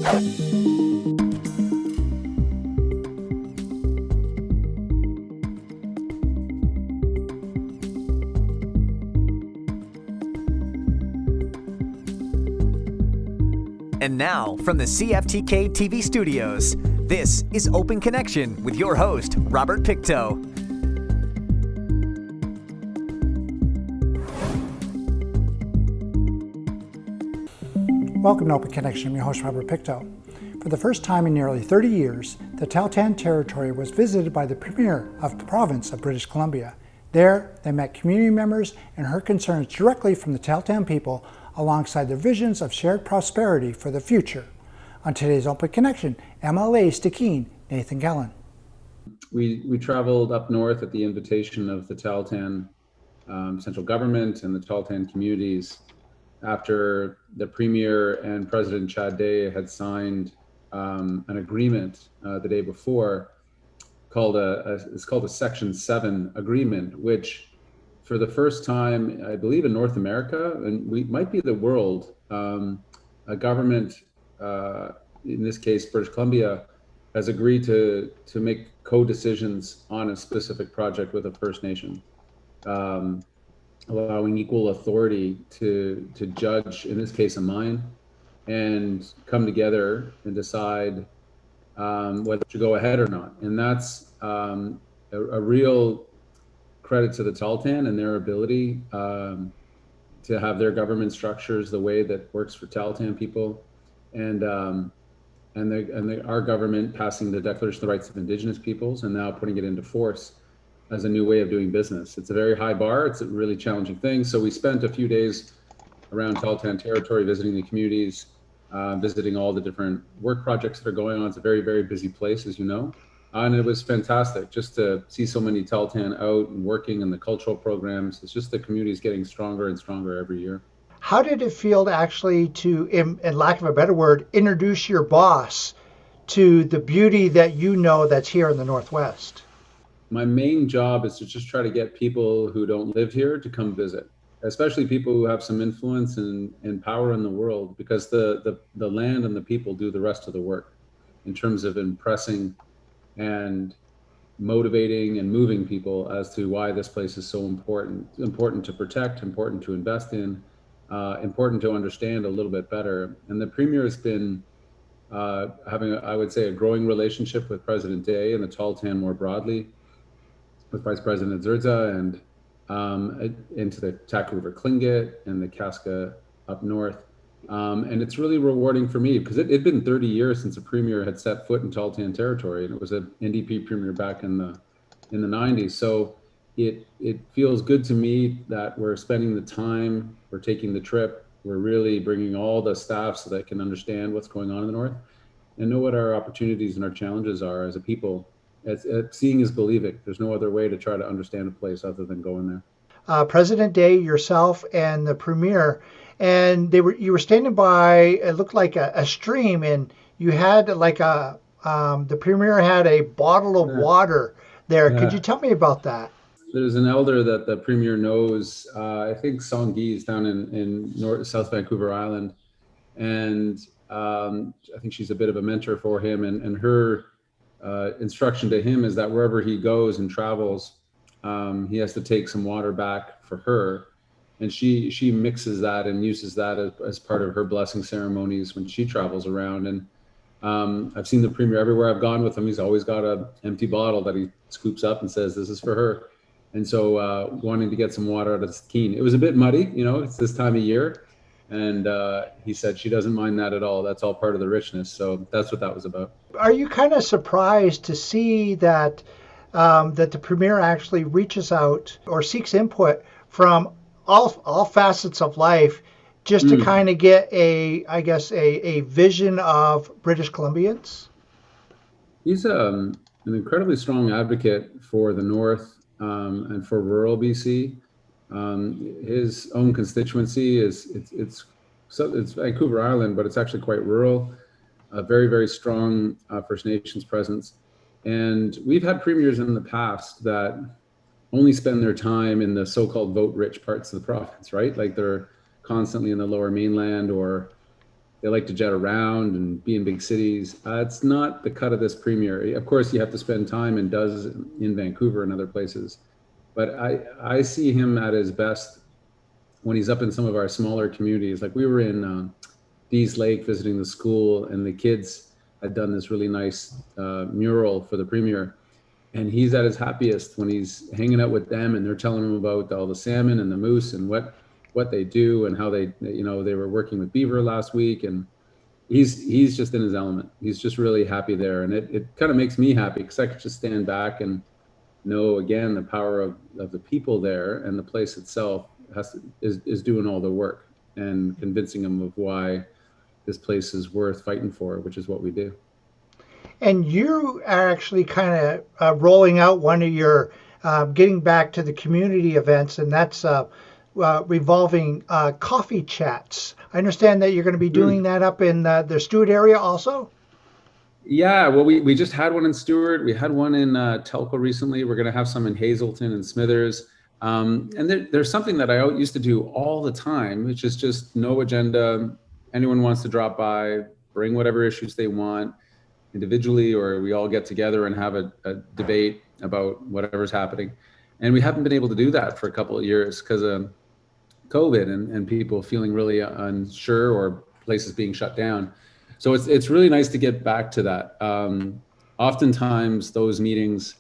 And now, from the CFTK-TV studios, this is Open Connection with your host, Robert Pictou. Welcome to Open Connection. I'm your host, Robert Pictou. For the first time in nearly 30 years, the Tahltan Territory was visited by the Premier of the province of British Columbia. There, they met community members and heard concerns directly from the Tahltan people alongside their visions of shared prosperity for the future. On today's Open Connection, MLA Stikine, Nathan Cullen. We traveled up north at the invitation of the Tahltan central government and the Tahltan communities after the Premier and President Chad Day had signed an agreement the day before called it's called a Section 7 agreement, which for the first time, I believe in North America, and we might be the world, a government, in this case, British Columbia, has agreed to make co-decisions on a specific project with a First Nation, allowing equal authority to judge, in this case, a mine, and come together and decide whether to go ahead or not. And that's a real credit to the Tahltan and their ability to have their government structures the way that works for Tahltan people, and our government passing the Declaration of the Rights of Indigenous Peoples and now putting it into force as a new way of doing business. It's a very high bar. It's a really challenging thing. So we spent a few days around Tahltan territory visiting the communities, visiting all the different work projects that are going on. It's a very, very busy place, as you know. And it was fantastic just to see so many Tahltan out and working in the cultural programs. It's just the community is getting stronger and stronger every year. How did it feel to actually, in lack of a better word, introduce your boss to the beauty that you know that's here in the Northwest? My main job is to just try to get people who don't live here to come visit, especially people who have some influence and power in the world, because the land and the people do the rest of the work in terms of impressing and motivating and moving people as to why this place is so important to protect, important to invest in, important to understand a little bit better. And the Premier has been having, I would say, a growing relationship with President Day and the Tahltan more broadly, with Vice President Zerza and into the Taku River Tlingit and the Casca up north. And it's really rewarding for me because it'd been 30 years since a Premier had set foot in Tahltan territory, and it was an NDP Premier back in the 90s. So it feels good to me that we're spending the time, we're taking the trip, we're really bringing all the staff so they can understand what's going on in the north and know what our opportunities and our challenges are as a people. Seeing is believing. There's no other way to try to understand a place other than going there. President Day, yourself, and the Premier, and you were standing by, it looked like a stream, and you had like the Premier had a bottle of water there. Could you tell me about that? There's an elder that the Premier knows, I think Songyi is down in South Vancouver Island, and I think she's a bit of a mentor for him, and her instruction to him is that wherever he goes and travels, he has to take some water back for her, and she mixes that and uses that as part of her blessing ceremonies when she travels around. And I've seen the Premier everywhere I've gone with him. He's always got an empty bottle that he scoops up and says, "This is for her." And so wanting to get some water out of Stikine. It was a bit muddy, it's this time of year. And he said she doesn't mind that at all. That's all part of the richness. So that's what that was about. Are you kind of surprised to see that that the Premier actually reaches out or seeks input from all facets of life just to kind of get a vision of British Columbians? He's an incredibly strong advocate for the North and for rural BC. His own constituency it's Vancouver Island, but it's actually quite rural. A very, very strong First Nations presence. And we've had premiers in the past that only spend their time in the so-called vote-rich parts of the province, right? Like they're constantly in the Lower Mainland or they like to jet around and be in big cities. It's not the cut of this premier. Of course, you have to spend time, and does, in Vancouver and other places. But I see him at his best when he's up in some of our smaller communities. Like we were in Dees Lake visiting the school, and the kids had done this really nice mural for the premier. And he's at his happiest when he's hanging out with them, and they're telling him about all the salmon and the moose and what they do, and how they were working with beaver last week. And he's just in his element. He's just really happy there. And it kind of makes me happy, because I could just stand back and know, again, the power of the people there, and the place itself is doing all the work and convincing them of why this place is worth fighting for, which is what we do. And you are actually kind of rolling out one of your getting back to the community events, and that's revolving coffee chats. I understand that you're going to be doing that up in the Stewart area also? Yeah, well, we just had one in Stewart. We had one in Telco recently. We're going to have some in Hazelton and Smithers. And there's something that I used to do all the time, which is just no agenda. Anyone wants to drop by, bring whatever issues they want individually, or we all get together and have a debate about whatever's happening. And we haven't been able to do that for a couple of years because of COVID and people feeling really unsure, or places being shut down. So it's really nice to get back to that. Oftentimes those meetings,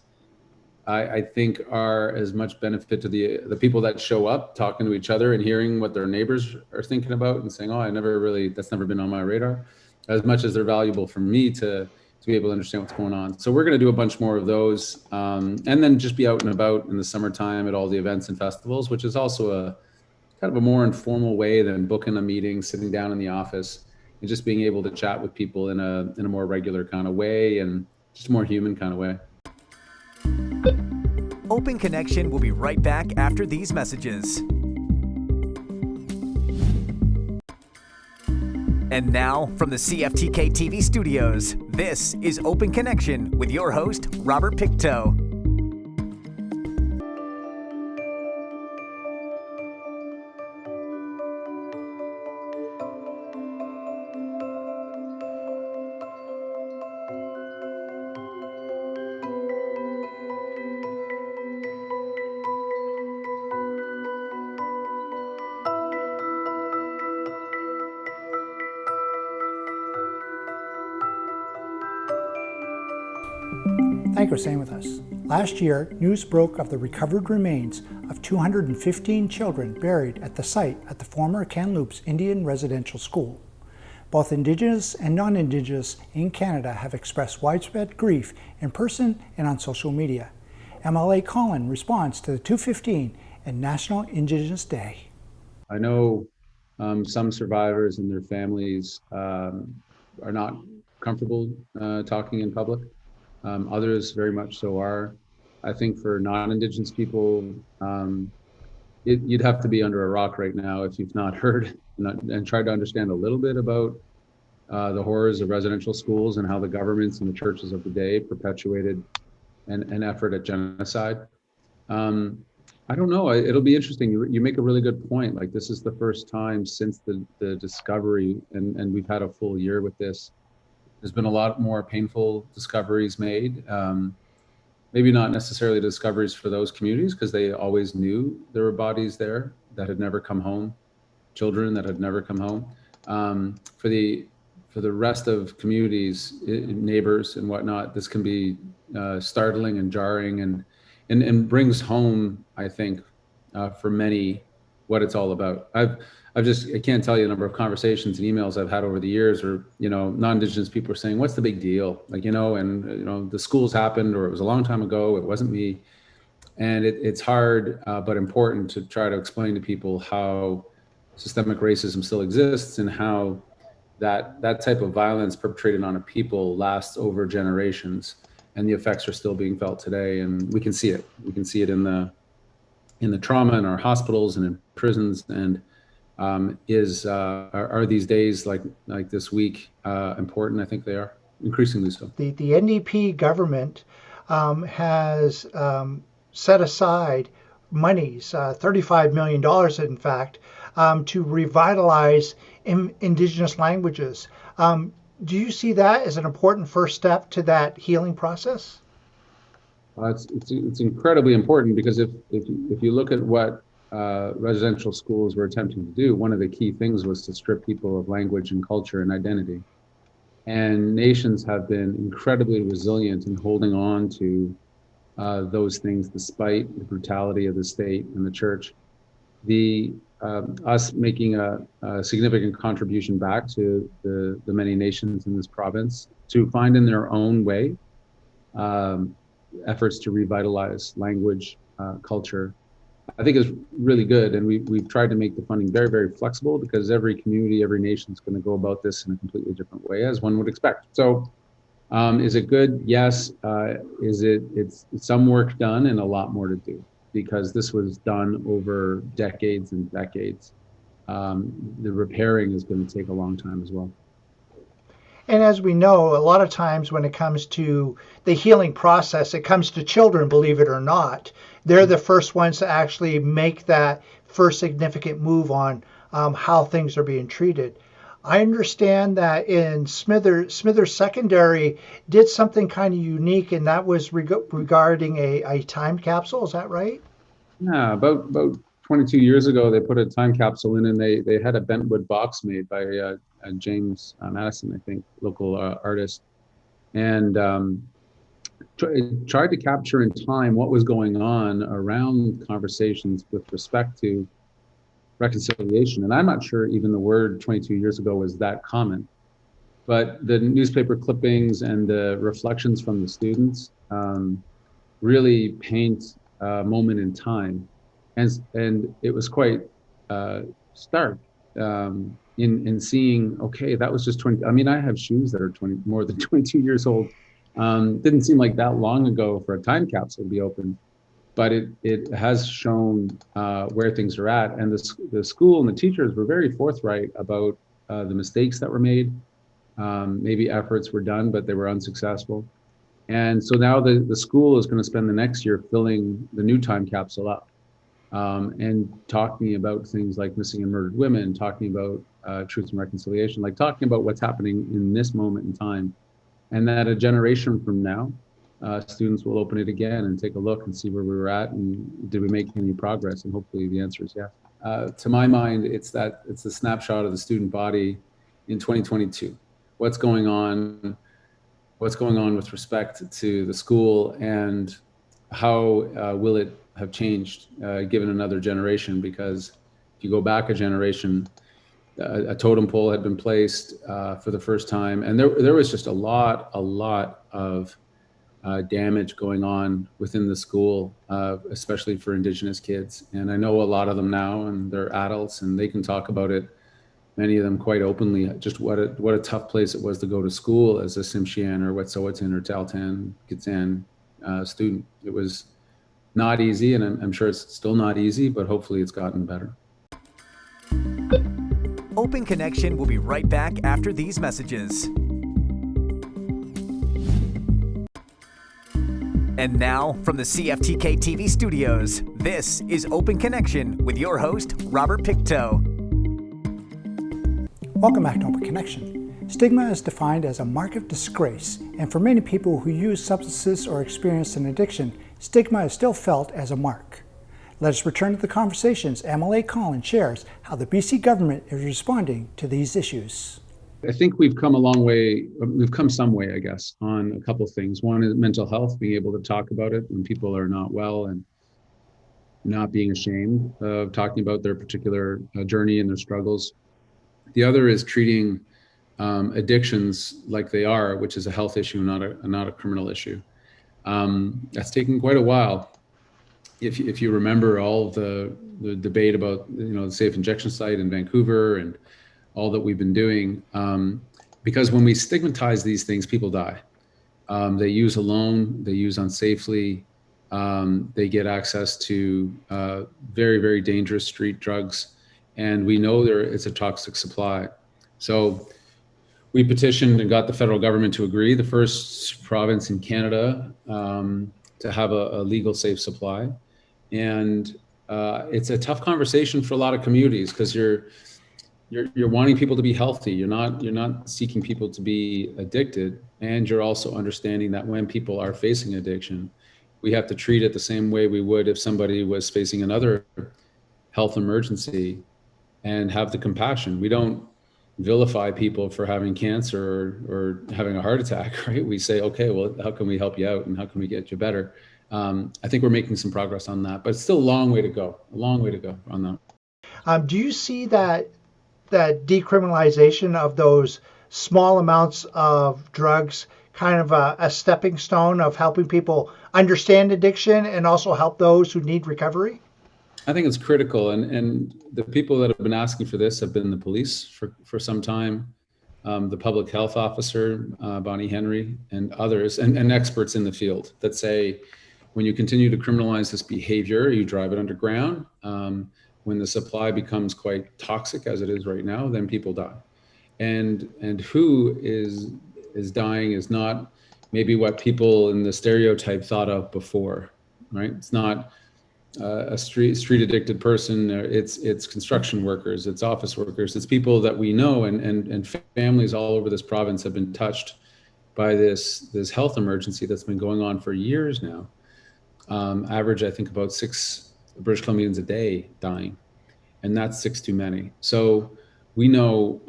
I think, are as much benefit to the people that show up, talking to each other and hearing what their neighbors are thinking about and saying, oh, that's never been on my radar, as much as they're valuable for me to be able to understand what's going on. So we're going to do a bunch more of those, and then just be out and about in the summertime at all the events and festivals, which is also a kind of a more informal way than booking a meeting, sitting down in the office, and just being able to chat with people in a more regular kind of way, and just a more human kind of way. Open Connection will be right back after these messages. And now, from the CFTK-TV studios, this is Open Connection with your host, Robert Pictou. Thank you for staying with us. Last year, news broke of the recovered remains of 215 children buried at the site at the former Kamloops Indian Residential School. Both Indigenous and non-Indigenous in Canada have expressed widespread grief in person and on social media. MLA Cullen responds to the 215 and National Indigenous Day. I know some survivors and their families are not comfortable talking in public. Others very much so are. I think for non-Indigenous people, you'd have to be under a rock right now if you've not heard and tried to understand a little bit about the horrors of residential schools and how the governments and the churches of the day perpetuated an effort at genocide. I don't know. It'll be interesting. You make a really good point. Like, this is the first time since the discovery, and we've had a full year with this. There's been a lot more painful discoveries made. Maybe not necessarily discoveries for those communities, because they always knew there were bodies there that had never come home, children that had never come home. For the rest of communities, neighbors and whatnot, this can be startling and jarring, and brings home, I think, for many, what it's all about. I can't tell you the number of conversations and emails I've had over the years, or, non-Indigenous people are saying, what's the big deal? Like, the schools happened, or it was a long time ago, it wasn't me. And it's hard, but important to try to explain to people how systemic racism still exists, and how that type of violence perpetrated on a people lasts over generations, and the effects are still being felt today. And we can see it. We can see it in the trauma in our hospitals and in prisons. And are these days like this week important? I think they are, increasingly so. The NDP government has set aside monies, $35 million in fact, to revitalize indigenous languages. Do you see that as an important first step to that healing process? It's incredibly important because if you look at what residential schools were attempting to do, one of the key things was to strip people of language and culture and identity. And nations have been incredibly resilient in holding on to those things despite the brutality of the state and the church. Us making a significant contribution back to the many nations in this province to find in their own way efforts to revitalize language, culture, I think is really good. And we've tried to make the funding very, very flexible because every community, every nation is going to go about this in a completely different way, as one would expect. So is it good? Yes. It's some work done and a lot more to do because this was done over decades and decades. The repairing is going to take a long time as well. And as we know, a lot of times when it comes to the healing process, it comes to children, believe it or not. They're the first ones to actually make that first significant move on how things are being treated. I understand that in Smithers Secondary did something kind of unique, and that was regarding a time capsule. Is that right? Yeah, about 22 years ago, they put a time capsule in, and they had a bentwood box made by James Madison, I think, local artist, and tried to capture in time what was going on around conversations with respect to reconciliation. And I'm not sure even the word 22 years ago was that common, but the newspaper clippings and the reflections from the students really paint a moment in time. And it was quite stark in seeing, okay, that was just 20. I mean, I have shoes that are more than 22 years old. Didn't seem like that long ago for a time capsule to be opened, but it has shown where things are at. And the school and the teachers were very forthright about the mistakes that were made. Maybe efforts were done, but they were unsuccessful. And so now the school is going to spend the next year filling the new time capsule up. And talking about things like missing and murdered women, talking about truth and reconciliation, like talking about what's happening in this moment in time. And that a generation from now, students will open it again and take a look and see where we were at and did we make any progress? And hopefully the answer is yes. To my mind, it's the snapshot of the student body in 2022. What's going on with respect to the school, and how will it have changed given another generation? Because if you go back a generation, a totem pole had been placed for the first time, and there was just a lot of damage going on within the school, especially for Indigenous kids. And I know a lot of them now, and they're adults, and they can talk about it, many of them quite openly, just what a tough place it was to go to school as a Tsimshian or Wet'suwet'en or Tahltan Gitxsan student. It was not easy, and I'm sure it's still not easy, but hopefully it's gotten better. Open Connection will be right back after these messages. And now, from the CFTK-TV studios, this is Open Connection with your host, Robert Pictou. Welcome back to Open Connection. Stigma is defined as a mark of disgrace, and for many people who use substances or experience an addiction, stigma is still felt as a mark. Let us return to the conversations. MLA Cullen shares how the BC government is responding to these issues. I think we've come a long way. We've come some way, I guess, on a couple of things. One is mental health, being able to talk about it when people are not well and not being ashamed of talking about their particular journey and their struggles. The other is treating addictions like they are, which is a health issue, not a criminal issue. That's taken quite a while. If you remember all the debate about the safe injection site in Vancouver and all that we've been doing, because when we stigmatize these things, people die. They use alone, they use unsafely, they get access to very, very dangerous street drugs, and we know it's a toxic supply. So we petitioned and got the federal government to agree, the first province in Canada to have a legal safe supply. And it's a tough conversation for a lot of communities because you're wanting people to be healthy. You're not seeking people to be addicted, and you're also understanding that when people are facing addiction, we have to treat it the same way we would if somebody was facing another health emergency, and have the compassion. We don't vilify people for having cancer or having a heart attack, right? We say, okay, well, how can we help you out and how can we get you better? I think we're making some progress on that, but it's still a long way to go on that. Do you see that decriminalization of those small amounts of drugs kind of a stepping stone of helping people understand addiction and also help those who need recovery? I think it's critical, and the people that have been asking for this have been the police for some time, the public health officer, Bonnie Henry, and others, and experts in the field that say, when you continue to criminalize this behavior, you drive it underground. When the supply becomes quite toxic, as it is right now, then people die. And who is dying is not maybe what people in the stereotype thought of before, right? It's not a street addicted person. It's construction workers, it's office workers, it's people that we know, and families all over this province have been touched by this health emergency that's been going on for years now. Average, I think, about 6 British Columbians a day dying, and that's 6 too many. So we know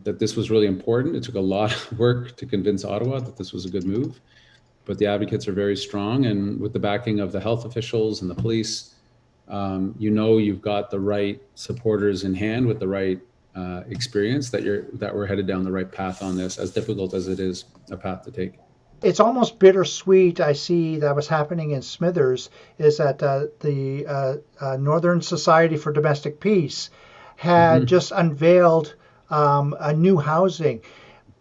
that this was really important. It took a lot of work to convince Ottawa that this was a good move, but the advocates are very strong, and with the backing of the health officials and the police, you've got the right supporters in hand with the right experience that we're headed down the right path on this, as difficult as it is a path to take. It's almost bittersweet. I see that was happening in Smithers is that the Northern Society for Domestic Peace had just unveiled a new housing.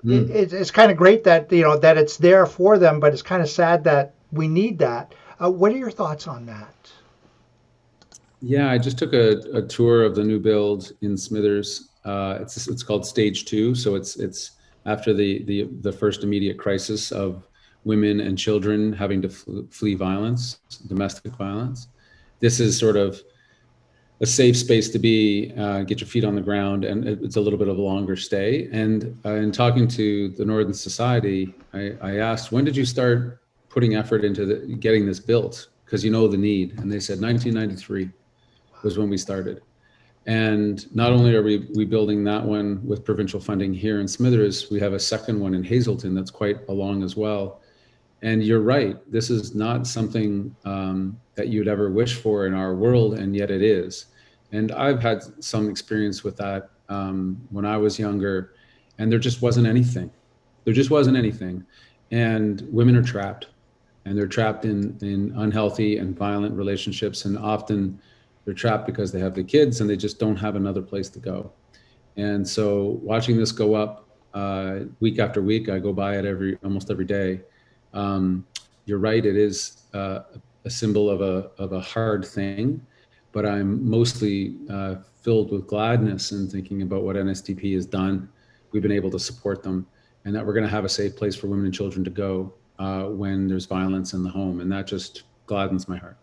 It's kind of great that that it's there for them, but it's kind of sad that we need that. What are your thoughts on that? Yeah, I just took a tour of the new build in Smithers. It's called Stage 2, so it's after the first immediate crisis of women and children having to flee violence, domestic violence. This is sort of a safe space to be, get your feet on the ground, and it's a little bit of a longer stay. And in talking to the Northern Society, I asked, when did you start putting effort into getting this built? Because you know the need. And they said 1993 was when we started. And not only are we building that one with provincial funding here in Smithers, we have a second one in Hazelton that's quite along as well. And you're right, this is not something that you'd ever wish for in our world, and yet it is. And I've had some experience with that when I was younger, and there just wasn't anything. There just wasn't anything. And women are trapped, and they're trapped in unhealthy and violent relationships, and often they're trapped because they have the kids and they just don't have another place to go. And so watching this go up week after week, I go by it almost every day. You're right, it is a symbol of a hard thing, but I'm mostly filled with gladness and thinking about what NSDP has done. We've been able to support them, and that we're going to have a safe place for women and children to go when there's violence in the home, and that just gladdens my heart.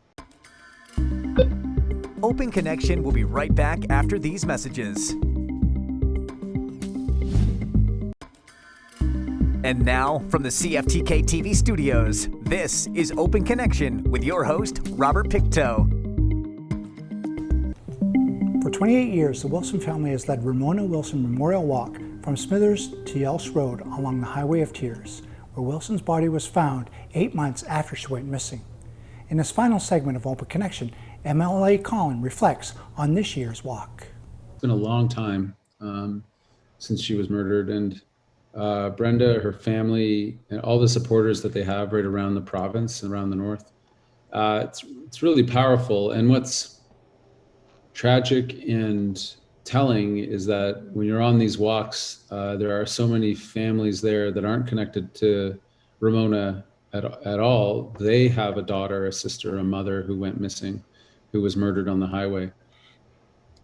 Open Connection will be right back after these messages. And now, from the CFTK-TV studios, this is Open Connection with your host, Robert Pictou. For 28 years, the Wilson family has led Ramona Wilson Memorial Walk from Smithers to Yells Road along the Highway of Tears, where Wilson's body was found 8 months after she went missing. In this final segment of Open Connection, MLA Cullen reflects on this year's walk. It's been a long time since she was murdered, and Brenda, her family, and all the supporters that they have right around the province and around the north. It's really powerful. And what's tragic and telling is that when you're on these walks, there are so many families there that aren't connected to Ramona at all. They have a daughter, a sister, a mother who went missing, who was murdered on the highway.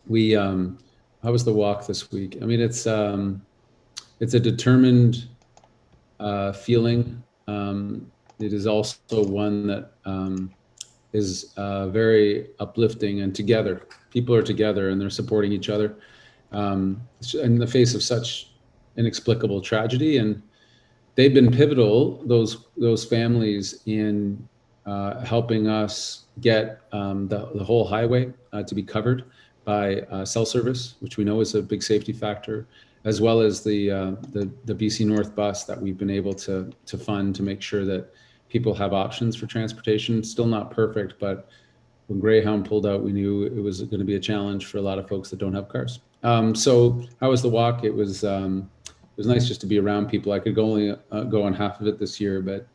How was the walk this week? I mean, it's a determined feeling. It is also one that very uplifting, and together, people are together and they're supporting each other in the face of such inexplicable tragedy. And they've been pivotal, those families, in helping us get the whole highway to be covered by cell service, which we know is a big safety factor, as well as the BC North bus that we've been able to fund to make sure that people have options for transportation. Still not perfect, but when Greyhound pulled out, we knew it was going to be a challenge for a lot of folks that don't have cars. So how was the walk? It was nice just to be around people. I could only go on half of it this year, but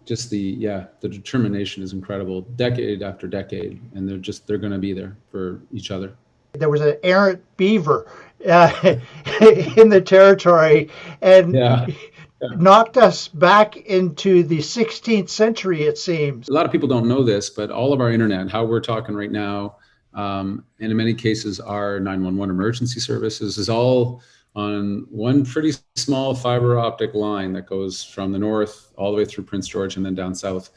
just the determination is incredible, decade after decade, and they're going to be there for each other. There was an errant beaver in the territory, and knocked us back into the 16th century, it seems. A lot of people don't know this, but all of our internet, how we're talking right now, and in many cases our 911 emergency services, is all on one pretty small fiber optic line that goes from the north all the way through Prince George and then down south,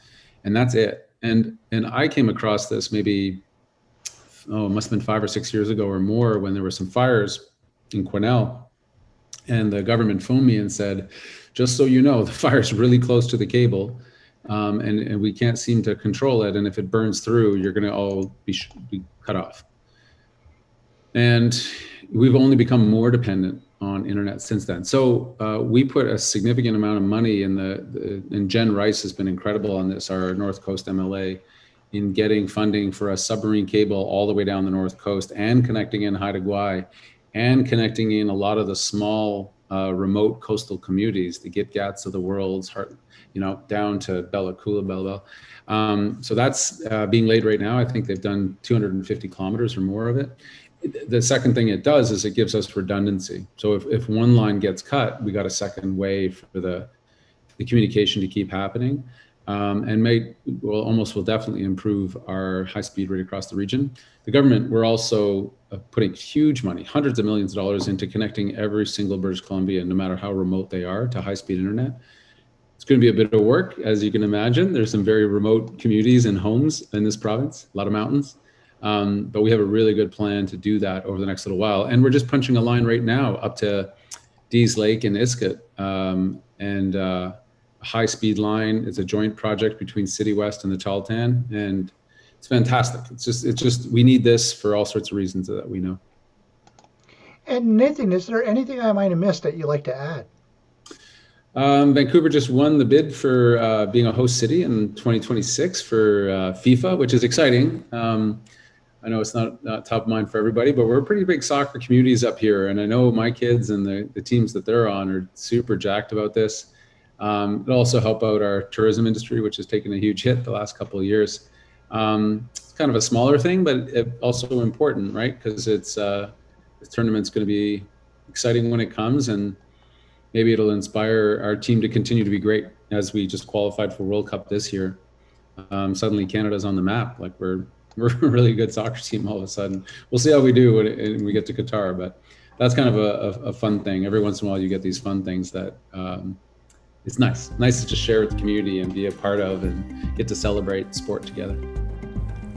and that's it. And I came across this maybe, it must have been 5 or 6 years ago or more, when there were some fires in Quesnel, and the government phoned me and said, just so you know, the fire's really close to the cable, and we can't seem to control it, and if it burns through, you're going to all be cut off. And we've only become more dependent on internet since then. So we put a significant amount of money in and Jen Rice has been incredible on this, our North Coast MLA, in getting funding for a submarine cable all the way down the North Coast, and connecting in Haida Gwaii, and connecting in a lot of the small remote coastal communities, the Git-Gats of the world's heart, down to Bella Coola. So that's being laid right now. I think they've done 250 kilometers or more of it. The second thing it does is it gives us redundancy. So if one line gets cut, we got a second way for the communication to keep happening, and will definitely improve our high speed right across the region. The government, we're also putting huge money, hundreds of millions of dollars, into connecting every single British Columbia, no matter how remote they are, to high speed internet. It's going to be a bit of work, as you can imagine. There's some very remote communities and homes in this province, a lot of mountains. But we have a really good plan to do that over the next little while. And we're just punching a line right now up to Dease Lake and Iskut, and a high-speed line. It's a joint project between City West and the Tahltan, and it's fantastic. It's just we need this for all sorts of reasons that we know. And Nathan, is there anything I might have missed that you'd like to add? Vancouver just won the bid for being a host city in 2026 for FIFA, which is exciting. I know it's not top of mind for everybody, but we're pretty big soccer communities up here. And I know my kids and the teams that they're on are super jacked about this. It'll also help out our tourism industry, which has taken a huge hit the last couple of years. It's kind of a smaller thing, but also important, right? Because this tournament's going to be exciting when it comes, and maybe it'll inspire our team to continue to be great, as we just qualified for World Cup this year. Suddenly Canada's on the map. Like we're a really good soccer team all of a sudden. We'll see how we do when we get to Qatar, but that's kind of a fun thing. Every once in a while you get these fun things that it's nice to just share with the community and be a part of, and get to celebrate sport together.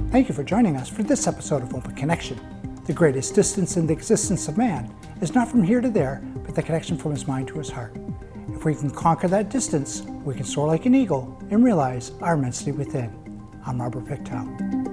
Thank you for joining us for this episode of Open Connection. The greatest distance in the existence of man is not from here to there, but the connection from his mind to his heart. If we can conquer that distance, we can soar like an eagle and realize our immensity within. I'm Robert Pictou.